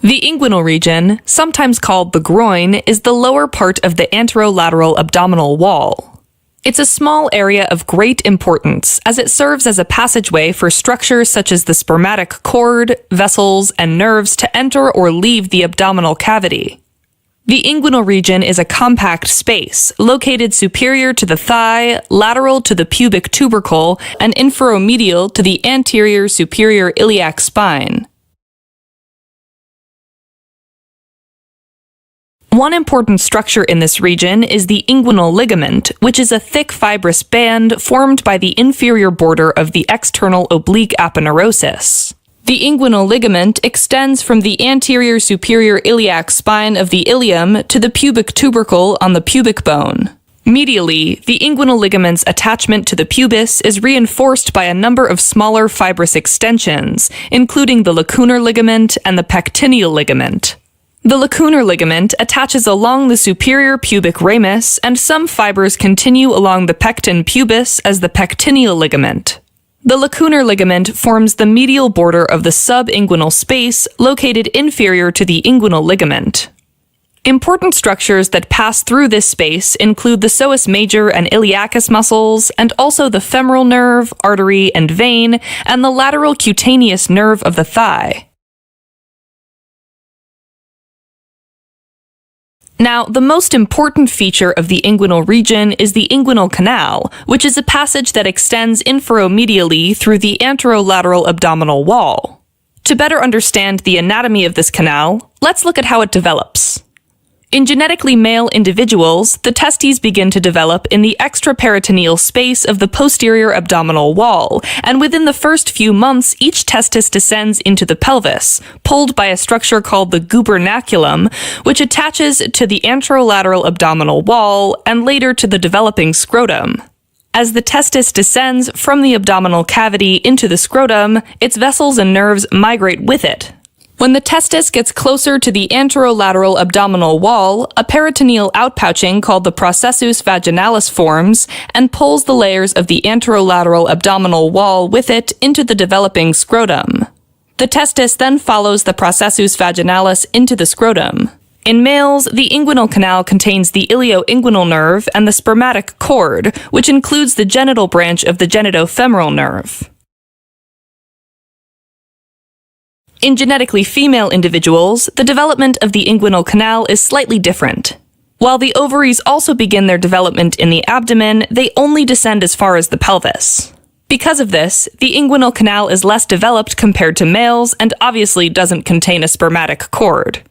The inguinal region, sometimes called the groin, is the lower part of the anterolateral abdominal wall. It's a small area of great importance as it serves as a passageway for structures such as the spermatic cord, vessels, and nerves to enter or leave the abdominal cavity. The inguinal region is a compact space, located superior to the thigh, lateral to the pubic tubercle, and inferomedial to the anterior superior iliac spine. One important structure in this region is the inguinal ligament, which is a thick fibrous band formed by the inferior border of the external oblique aponeurosis. The inguinal ligament extends from the anterior superior iliac spine of the ilium to the pubic tubercle on the pubic bone. Medially, the inguinal ligament's attachment to the pubis is reinforced by a number of smaller fibrous extensions, including the lacunar ligament and the pectineal ligament. The lacunar ligament attaches along the superior pubic ramus, and some fibers continue along the pecten pubis as the pectineal ligament. The lacunar ligament forms the medial border of the subinguinal space located inferior to the inguinal ligament. Important structures that pass through this space include the psoas major and iliacus muscles, and also the femoral nerve, artery, and vein, and the lateral cutaneous nerve of the thigh. Now, the most important feature of the inguinal region is the inguinal canal, which is a passage that extends inferomedially through the anterolateral abdominal wall. To better understand the anatomy of this canal, let's look at how it develops. In genetically male individuals, the testes begin to develop in the extraperitoneal space of the posterior abdominal wall, and within the first few months, each testis descends into the pelvis, pulled by a structure called the gubernaculum, which attaches to the anterolateral abdominal wall and later to the developing scrotum. As the testis descends from the abdominal cavity into the scrotum, its vessels and nerves migrate with it. When the testis gets closer to the anterolateral abdominal wall, a peritoneal outpouching called the processus vaginalis forms and pulls the layers of the anterolateral abdominal wall with it into the developing scrotum. The testis then follows the processus vaginalis into the scrotum. In males, the inguinal canal contains the ilioinguinal nerve and the spermatic cord, which includes the genital branch of the genitofemoral nerve. In genetically female individuals, the development of the inguinal canal is slightly different. While the ovaries also begin their development in the abdomen, they only descend as far as the pelvis. Because of this, the inguinal canal is less developed compared to males and obviously doesn't contain a spermatic cord.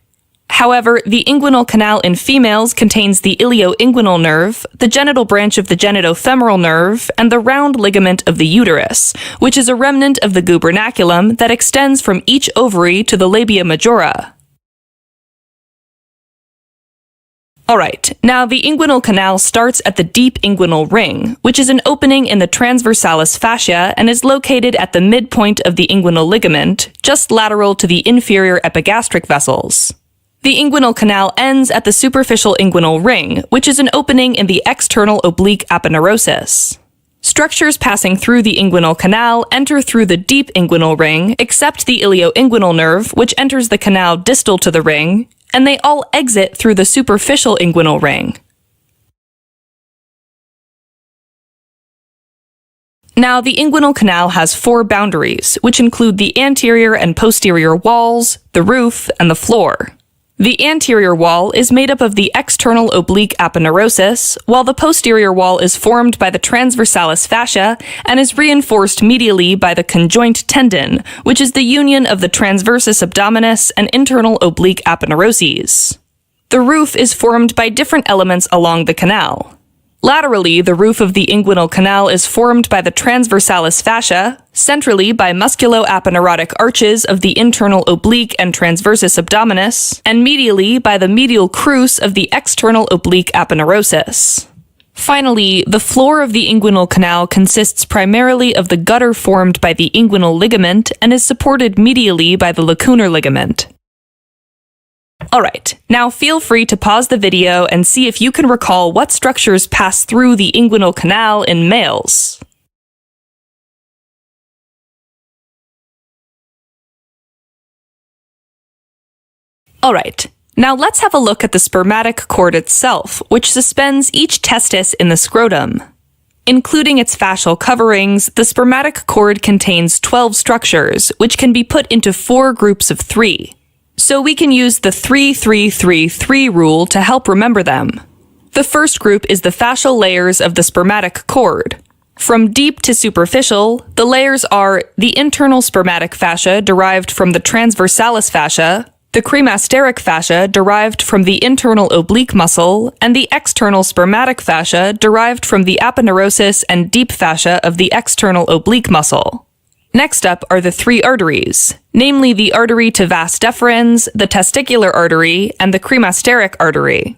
However, the inguinal canal in females contains the ilioinguinal nerve, the genital branch of the genitofemoral nerve, and the round ligament of the uterus, which is a remnant of the gubernaculum that extends from each ovary to the labia majora. Alright, now the inguinal canal starts at the deep inguinal ring, which is an opening in the transversalis fascia and is located at the midpoint of the inguinal ligament, just lateral to the inferior epigastric vessels. The inguinal canal ends at the superficial inguinal ring, which is an opening in the external oblique aponeurosis. Structures passing through the inguinal canal enter through the deep inguinal ring, except the ilioinguinal nerve, which enters the canal distal to the ring, and they all exit through the superficial inguinal ring. Now, the inguinal canal has 4 boundaries, which include the anterior and posterior walls, the roof, and the floor. The anterior wall is made up of the external oblique aponeurosis, while the posterior wall is formed by the transversalis fascia and is reinforced medially by the conjoint tendon, which is the union of the transversus abdominis and internal oblique aponeuroses. The roof is formed by different elements along the canal. Laterally, the roof of the inguinal canal is formed by the transversalis fascia, centrally by musculo-aponeurotic arches of the internal oblique and transversus abdominis, and medially by the medial crus of the external oblique aponeurosis. Finally, the floor of the inguinal canal consists primarily of the gutter formed by the inguinal ligament and is supported medially by the lacunar ligament. Alright, now feel free to pause the video and see if you can recall what structures pass through the inguinal canal in males. Alright, now let's have a look at the spermatic cord itself, which suspends each testis in the scrotum. Including its fascial coverings, the spermatic cord contains 12 structures, which can be put into 4 groups of 3. So we can use the 3-3-3-3 rule to help remember them. The first group is the fascial layers of the spermatic cord. From deep to superficial, the layers are the internal spermatic fascia derived from the transversalis fascia, the cremasteric fascia derived from the internal oblique muscle, and the external spermatic fascia derived from the aponeurosis and deep fascia of the external oblique muscle. Next up are the 3 arteries, namely the artery to vas deferens, the testicular artery, and the cremasteric artery.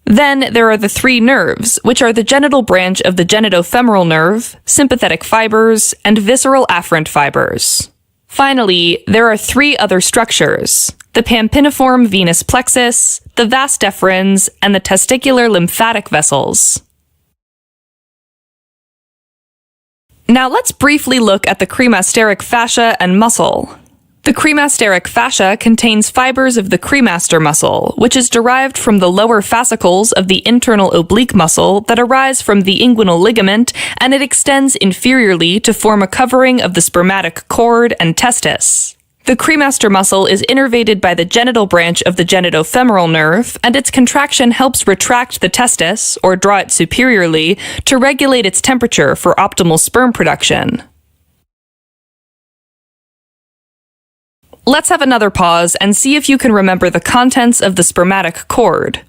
Then there are the 3 nerves, which are the genital branch of the genitofemoral nerve, sympathetic fibers, and visceral afferent fibers. Finally, there are 3 other structures: the pampiniform venous plexus, the vas deferens, and the testicular lymphatic vessels. Now let's briefly look at the cremasteric fascia and muscle. The cremasteric fascia contains fibers of the cremaster muscle, which is derived from the lower fascicles of the internal oblique muscle that arise from the inguinal ligament, and it extends inferiorly to form a covering of the spermatic cord and testis. The cremaster muscle is innervated by the genital branch of the genitofemoral nerve, and its contraction helps retract the testis, or draw it superiorly, to regulate its temperature for optimal sperm production. Let's have another pause and see if you can remember the contents of the spermatic cord.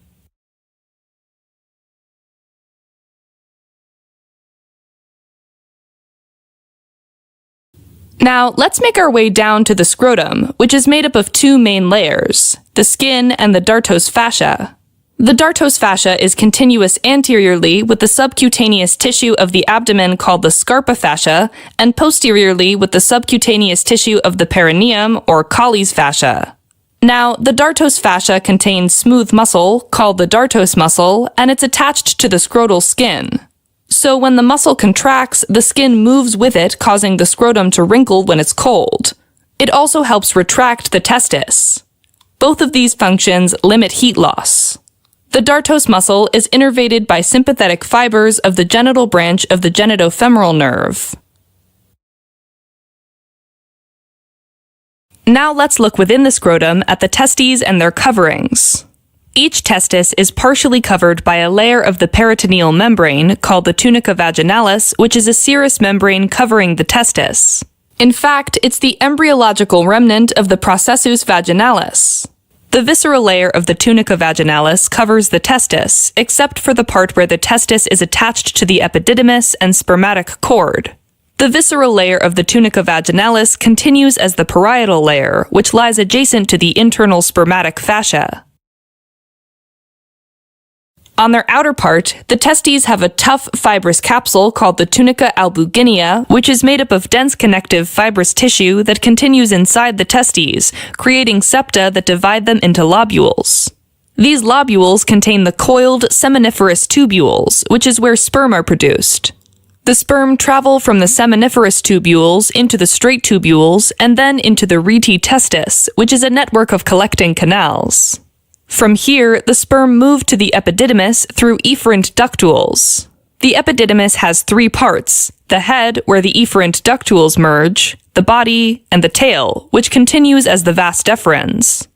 Now, let's make our way down to the scrotum, which is made up of 2 main layers, the skin and the dartos fascia. The dartos fascia is continuous anteriorly with the subcutaneous tissue of the abdomen called the scarpa fascia, and posteriorly with the subcutaneous tissue of the perineum, or Colles fascia. Now, the dartos fascia contains smooth muscle, called the dartos muscle, and it's attached to the scrotal skin. So when the muscle contracts, the skin moves with it, causing the scrotum to wrinkle when it's cold. It also helps retract the testis. Both of these functions limit heat loss. The dartos muscle is innervated by sympathetic fibers of the genital branch of the genitofemoral nerve. Now let's look within the scrotum at the testes and their coverings. Each testis is partially covered by a layer of the peritoneal membrane called the tunica vaginalis, which is a serous membrane covering the testis. In fact, it's the embryological remnant of the processus vaginalis. The visceral layer of the tunica vaginalis covers the testis, except for the part where the testis is attached to the epididymis and spermatic cord. The visceral layer of the tunica vaginalis continues as the parietal layer, which lies adjacent to the internal spermatic fascia. On their outer part, the testes have a tough fibrous capsule called the tunica albuginea, which is made up of dense connective fibrous tissue that continues inside the testes, creating septa that divide them into lobules. These lobules contain the coiled seminiferous tubules, which is where sperm are produced. The sperm travel from the seminiferous tubules into the straight tubules and then into the rete testis, which is a network of collecting canals. From here, the sperm move to the epididymis through efferent ductules. The epididymis has 3 parts: the head, where the efferent ductules merge, the body, and the tail, which continues as the vas deferens.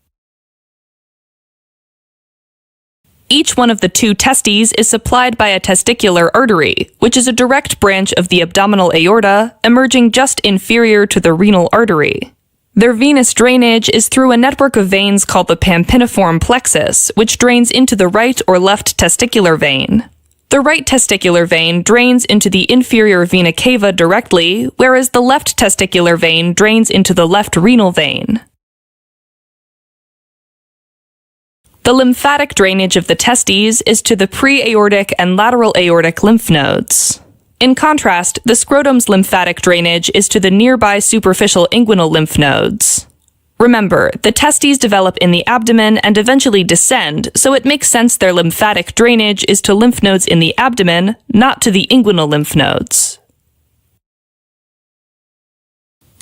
Each one of the 2 testes is supplied by a testicular artery, which is a direct branch of the abdominal aorta, emerging just inferior to the renal artery. Their venous drainage is through a network of veins called the pampiniform plexus, which drains into the right or left testicular vein. The right testicular vein drains into the inferior vena cava directly, whereas the left testicular vein drains into the left renal vein. The lymphatic drainage of the testes is to the pre-aortic and lateral aortic lymph nodes. In contrast, the scrotum's lymphatic drainage is to the nearby superficial inguinal lymph nodes. Remember, the testes develop in the abdomen and eventually descend, so it makes sense their lymphatic drainage is to lymph nodes in the abdomen, not to the inguinal lymph nodes.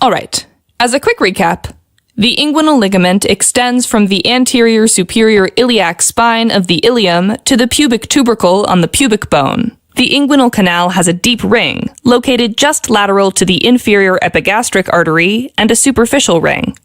Alright, as a quick recap, The inguinal ligament extends from the anterior superior iliac spine of the ilium to the pubic tubercle on the pubic bone. The inguinal canal has a deep ring, located just lateral to the inferior epigastric artery, and a superficial ring.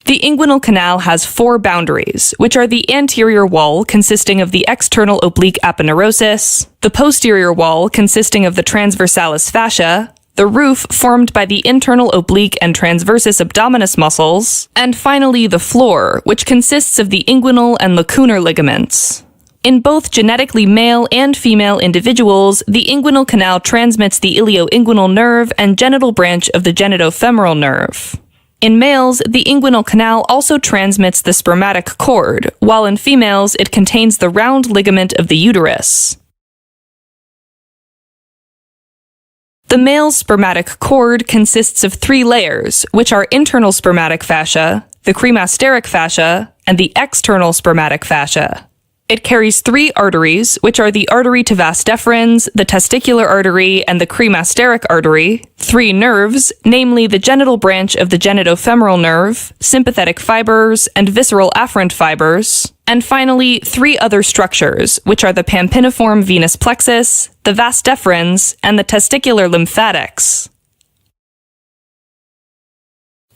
The inguinal canal has 4 boundaries, which are the anterior wall consisting of the external oblique aponeurosis, the posterior wall consisting of the transversalis fascia, the roof formed by the internal oblique and transversus abdominis muscles, and finally the floor, which consists of the inguinal and lacunar ligaments. In both genetically male and female individuals, the inguinal canal transmits the ilioinguinal nerve and genital branch of the genitofemoral nerve. In males, the inguinal canal also transmits the spermatic cord, while in females it contains the round ligament of the uterus. The male's spermatic cord consists of 3 layers, which are internal spermatic fascia, the cremasteric fascia, and the external spermatic fascia. It carries 3 arteries, which are the artery to vas deferens, the testicular artery, and the cremasteric artery, 3 nerves, namely the genital branch of the genitofemoral nerve, sympathetic fibers, and visceral afferent fibers, and finally 3 other structures, which are the pampiniform venous plexus, the vas deferens, and the testicular lymphatics.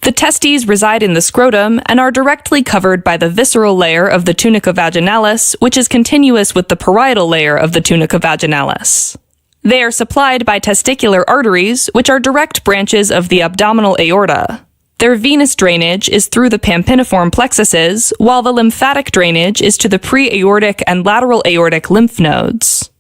The testes reside in the scrotum and are directly covered by the visceral layer of the tunica vaginalis, which is continuous with the parietal layer of the tunica vaginalis. They are supplied by testicular arteries, which are direct branches of the abdominal aorta. Their venous drainage is through the pampiniform plexuses, while the lymphatic drainage is to the pre-aortic and lateral aortic lymph nodes.